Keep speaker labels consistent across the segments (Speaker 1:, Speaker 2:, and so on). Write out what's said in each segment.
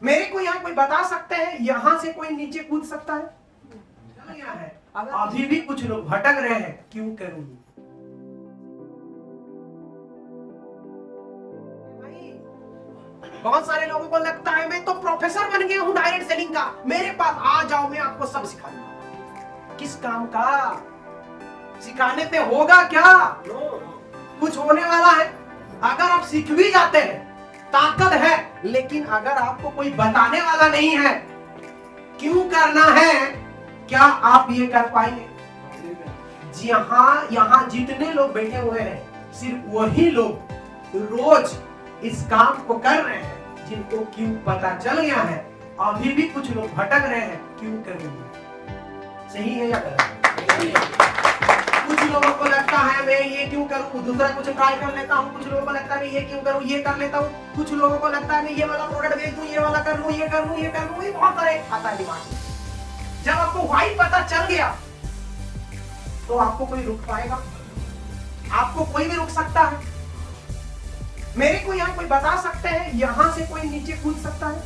Speaker 1: मेरे को यहाँ कोई बता सकते हैं यहाँ से कोई नीचे कूद सकता है? क्या है? अभी भी कुछ लोग भटक रहे हैं, क्यों करूं? बहुत सारे लोगों को लगता है मैं तो प्रोफेसर बन गया हूं डायरेक्ट सेलिंग का, मेरे पास आ जाओ, मैं आपको सब सिखा दूंगा। किस काम का? सिखाने पे होगा क्या? कुछ होने वाला है? अगर आप सीख भी जाते हैं ताकत है, लेकिन अगर आपको कोई बताने वाला नहीं है क्यों करना है, क्या आप ये कर पाएंगे? यहाँ जितने लोग बैठे हुए हैं सिर्फ वही लोग रोज इस काम को कर रहे हैं जिनको क्यों पता चल गया है। अभी भी कुछ लोग भटक रहे हैं, क्यों करेंगे? सही है या गलत? कुछ लोगों को लगता है मैं ये क्यों करूं, दूसरा कुछ ट्राई कर लेता हूं। कुछ लोगों को लगता है मैं ये क्यों करूं, ये कर लेता हूं। कुछ लोगों को लगता है मैं ये वाला प्रोडक्ट बेच दूं, ये वाला कर लूं, ये कर लूं, ये कर लूं। ये बहुत सारे आता है दिमाग में। जब आपको वाई पता चल गया तो आपको कोई रुक पाएगा? आपको कोई भी रुक सकता है? मेरे को यहाँ कोई बता सकते हैं यहाँ से कोई नीचे कूद सकता है?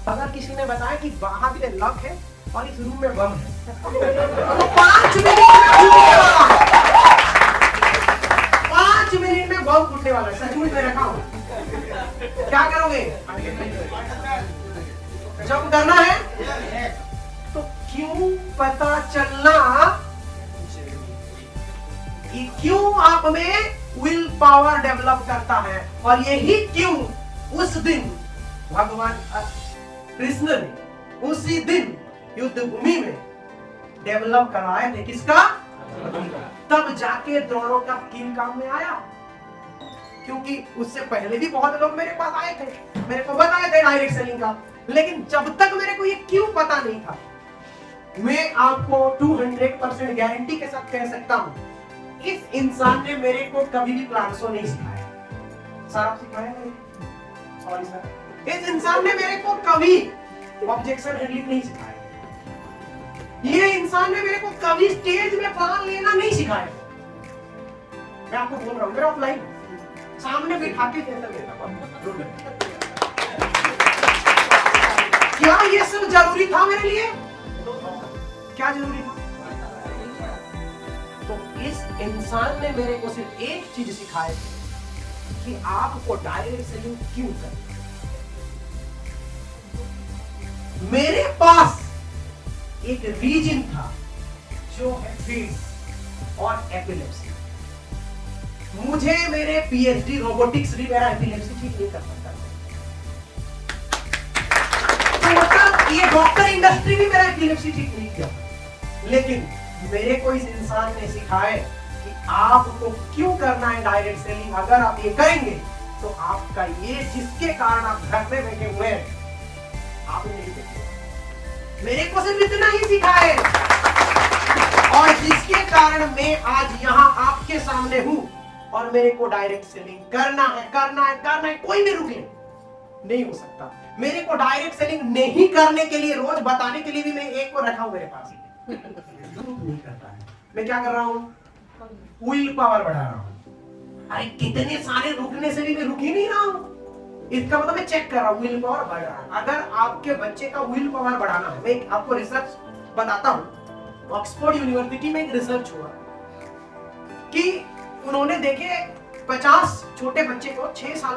Speaker 1: अगर किसी ने बताया कि वहां भी लक है और इस रूम में बम है तो 5 मिनट में 5 मिनट में बम फूटने वाला है। सच में रखा हूं, क्या करोगे? जब करना है तो क्यों पता चलना कि क्यों आप में विल पावर डेवलप करता है। और यही क्यों उस दिन भगवान कृष्ण ने उसी दिन युद्ध भूमि में डेवलप कराए थे। किसका? तब जाके द्रोणों का किन काम में आया, क्योंकि उससे पहले भी बहुत लोग मेरे पास आए थे, मेरे को बताए थे डायरेक्ट सेलिंग का, लेकिन जब तक मेरे को ये क्यों पता नहीं था। मैं आपको 200% गारंटी के साथ कह सकता हूं इस इंसान ने मेरे को कभी भी प्लांसो नहीं सिखाया। सर आप सिखाया नहीं? Sorry sir. इस इंसान ने मेरे को कभी ऑब्जेक्शन हैंडलिंग नहीं सिखाया। ये इंसान ने मेरे को कभी स्टेज में प्लान लेना नहीं सिखाया। मैं आपको बोल रहा हूँ, मेरा ऑफलाइन सामने बिठा के देता क्या ये सब जरूरी था मेरे लिए? क्या जरूरी था? तो इस इंसान ने मेरे को सिर्फ एक चीज सिखाई कि आपको डायरेक्ट सेलिंग क्यों करना। मेरे पास एक रीजन था जो है फेस और एपिलेप्सी। मुझे मेरे पीएचडी रोबोटिक्स भी मेरा एपिलेप्सी ठीक नहीं कर सकता। तो मतलब ये डॉक्टर इंडस्ट्री भी मेरा एपिलेप्सी ठीक नहीं किया, लेकिन मेरे को इस इंसान ने सिखाया कि आपको क्यों करना है डायरेक्ट सेलिंग। अगर आप ये करेंगे तो आपका ये जिसके कारण आप घर में बैठे हुए हैं आप नहीं देखेंगे। मेरे को सिर्फ इतना ही सिखाया और जिसके कारण मैं आज यहाँ आपके सामने हूँ और मेरे को डायरेक्ट सेलिंग करना है, करना है, करना है। कोई भी रुक ले, नहीं हो सकता। मेरे को डायरेक्ट सेलिंग नहीं करने के लिए, रोज बताने के लिए भी मैं एक को रखा हूं मेरे पास नहीं करता है। मैं क्या कर रहा हूं? विल पावर बढ़ा रहा हूं। अरे कितने सारे रुकने से भी मैं रुक ही नहीं रहा हूं। इसका मतलब मैं चेक कर रहा हूं विल पावर बढ़ रहा है। अगर आपके बच्चे का विल पावर बढ़ाना है, मैं आपको रिसर्च बताता हूं। ऑक्सफोर्ड यूनिवर्सिटी में एक रिसर्च हुआ कि उन्होंने देखे 50 छोटे बच्चे को 6 साल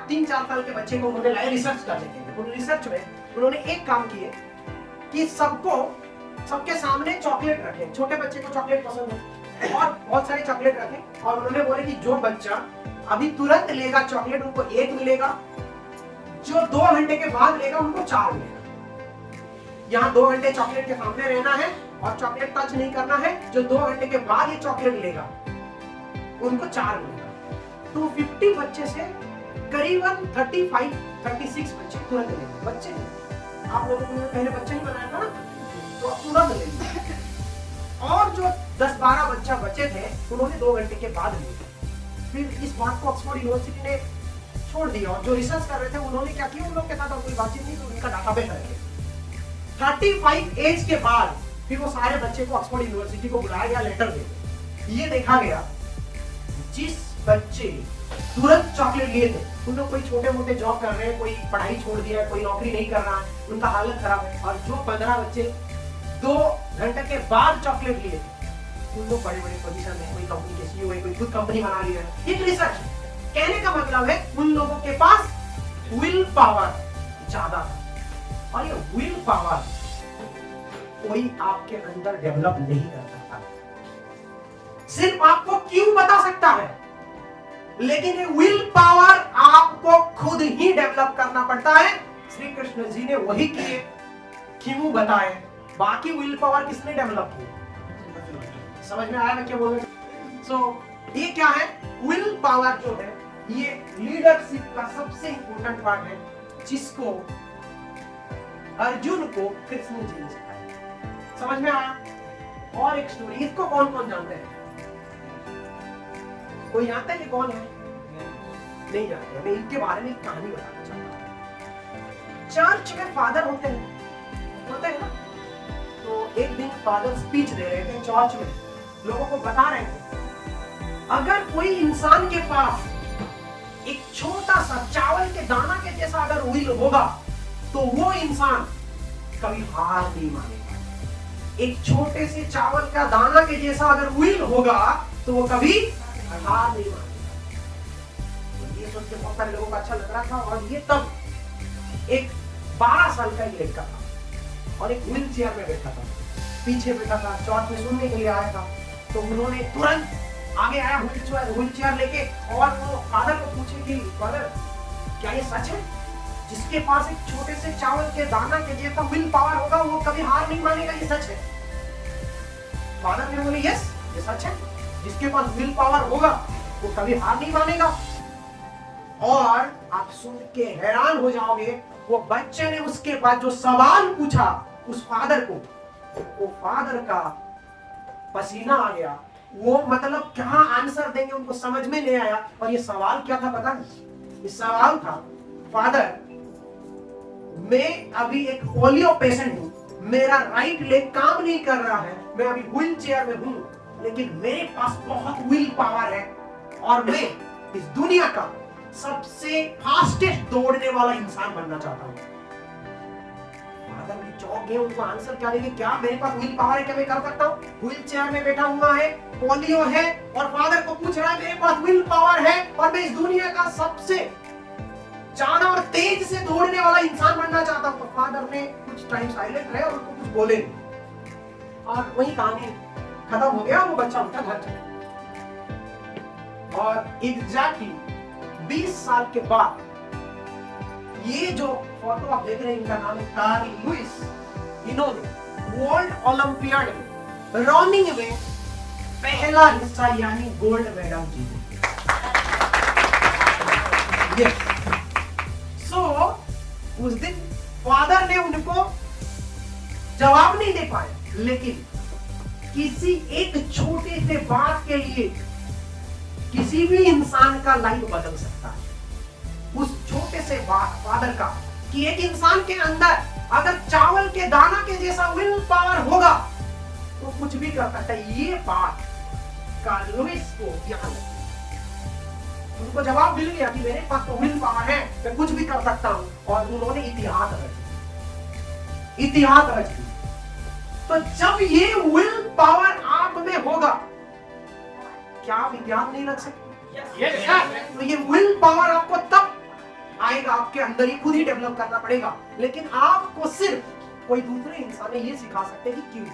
Speaker 1: 3-4 साल के बच्चे को उन्होंने लाया रिसर्च करने के लिए। रिसर्च में उन्होंने एक काम किए कि सबके सामने चॉकलेट रखे। छोटे बच्चे को चॉकलेट पसंद है और बहुत सारे चॉकलेट रखे और उन्होंने बोले कि जो बच्चा अभी तुरंत लेगा चॉकलेट उनको 1 मिलेगा, जो 2 घंटे के बाद लेगा उनको 4 मिलेगा। यहाँ 2 घंटे चॉकलेट के सामने रहना है और चॉकलेट टच नहीं करना है। जो 2 घंटे के बाद ये चॉकलेट लेगा उनको 4 मिलेगा। तो 50 बच्चे से करीबन 35-36 बच्चे तुरंत लेंगे। बच्चे आप लोगों ने पहले बच्चा ही बनाया था ना, तो तुरंत लेंगे। और जो 10-12 बच्चा बचे थे उन्होंने 2 घंटे के बाद लिया। फिर इस बात को ऑक्सफोर्ड यूनिवर्सिटी ने छोड़ दिया और जो रिसर्च कर रहे थे उन्होंने क्या किया, उन लोग के साथ कोई बातचीत नहीं, तो उनका डाटाबेस रखे। 35 एज के बाद फिर वो सारे बच्चे को ऑक्सफोर्ड यूनिवर्सिटी को बुलाया गया, लेटर दे ये देखा गया जिस बच्चे तुरंत चॉकलेट लिए थे। उन लोग कोई छोटे मोटे जॉब कर रहे हैं, कोई पढ़ाई छोड़ दिया है, कोई नौकरी नहीं कर रहा है, उनका हालत खराब है, और जो 15 बच्चे 2 घंटे के बाद चॉकलेट लिए थे, उन लोग बड़े बड़े पोजीशन में, कोई कंपनी के सीईओ है, कोई खुद कंपनी बना रही है। एक रिसर्च कहने का मतलब है उन लोगों के पास विल पावर ज्यादा था, और ये विल पावर कोई आपके अंदर डेवलप नहीं कर सकता, सिर्फ आपको क्यों बता सकता है, लेकिन ये विल पावर आपको खुद ही डेवलप करना पड़ता है। श्री कृष्ण जी ने वही किए, क्यों बताए, बाकी विल पावर किसने डेवलप की? समझ में आया मैं क्या बोल रहा हूं? सो ये क्या है, विल पावर जो है ये लीडरशिप का सबसे इंपॉर्टेंट पार्ट है, जिसको अर्जुन को कृष्ण जी ने सिखाया। समझ में आया? और एक स्टोरी, इसको कौन कौन जानते हैं? कोई जानता है कि कौन है? नहीं जानते। मैं इनके बारे में एक कहानी बताना चाहता हूं। चर्च में फादर होते हैं ना, तो एक दिन फादर स्पीच दे रहे थे चर्च में, लोगों को बता रहे थे अगर कोई इंसान के पास एक छोटा सा चावल के दाना के जैसा अगर विल होगा तो वो इंसान कभी हार नहीं मानेगा। एक छोटे से चावल का दाना के जैसा अगर विल होगा तो वो कभी हार नहीं मानेगा। तो ये सोच के बहुत सारे लोगों को अच्छा लग रहा था, और ये तब एक 12 साल का एक लड़का था और एक व्हील चेयर में बैठा था, पीछे बैठा था, चर्च में सुनने के लिए आया था। तो उन्होंने तुरंत आगे आया व्हील चेयर लेके, और वो फादर को पूछे कि फादर क्या ये सच है, जिसके पास एक छोटे से चावल के दाना के जैसा विल पावर होगा वो कभी हार नहीं मानेगा, ये सच है? फादर ने बोले यस, ये सच है, जिसके पास विल पावर होगा वो कभी हार नहीं मानेगा। और आप सुन के हैरान हो जाओगे, वो बच्चे ने उसके बाद जो सवाल पूछा उस फादर को, वो फादर का पसीना आ गया। वो मतलब क्या आंसर देंगे उनको समझ में नहीं आया। और ये सवाल क्या था पता है? ये सवाल था, फादर मैं अभी एक पोलियो पेशेंट हूं, मेरा राइट लेग काम नहीं कर रहा है, मैं अभी व्हील चेयर में हूं, लेकिन मेरे पास बहुत विल पावर है और मैं इस दुनिया का सबसे फास्टेस्ट दौड़ने वाला इंसान बनना चाहता हूं। फादर भी चौंक गए, उनको आंसर क्या देंगे, क्या मेरे पास विल पावर है, क्या मैं कर सकता हूं? व्हील चेयर में बैठा हुआ है, पोलियो है, और फादर को पूछ रहा है मेरे पास विल पावर है और मैं इस दुनिया का सबसे ज्यादा और तेज से दौड़ने वाला इंसान बनना चाहता हूं। तो फादर ने कुछ टाइम साइलेंट रहे और उनको कुछ बोले, और वही कहानी खत्म हो गया। वो बच्चा उनका घर चला। और एग्जैक्टली 20 साल के बाद ये जो फोटो आप देख रहे हैं, इनका नाम है कार्ल लुइस, इन्होंने वर्ल्ड ओलंपियाड में रनिंग में पहला हिस्सा यानी गोल्ड मेडल जीते। सो उस दिन फादर ने उनको जवाब नहीं दे पाए, लेकिन किसी एक छोटे से बात के लिए किसी भी इंसान का लाइफ बदल सकता है। उस छोटे से बात फादर का, कि एक इंसान के अंदर अगर चावल के दाना के जैसा विल पावर होगा तो कुछ भी कर सकता है। ये बात कार्ल लुइस को यहाँ उनको जवाब मिल गया कि मेरे पास तो विल पावर है, मैं कुछ भी कर सकता हूं, और उन्होंने इतिहास रच दी। तो जब ये विल पावर आप में होगा, क्या आप इतिहास नहीं रच सकते? तो ये विल पावर आपको तब आएगा, आपके अंदर ही खुद ही डेवलप करना पड़ेगा, लेकिन आपको सिर्फ कोई दूसरे इंसान ने ये सिखा सकते हैं कि क्यों।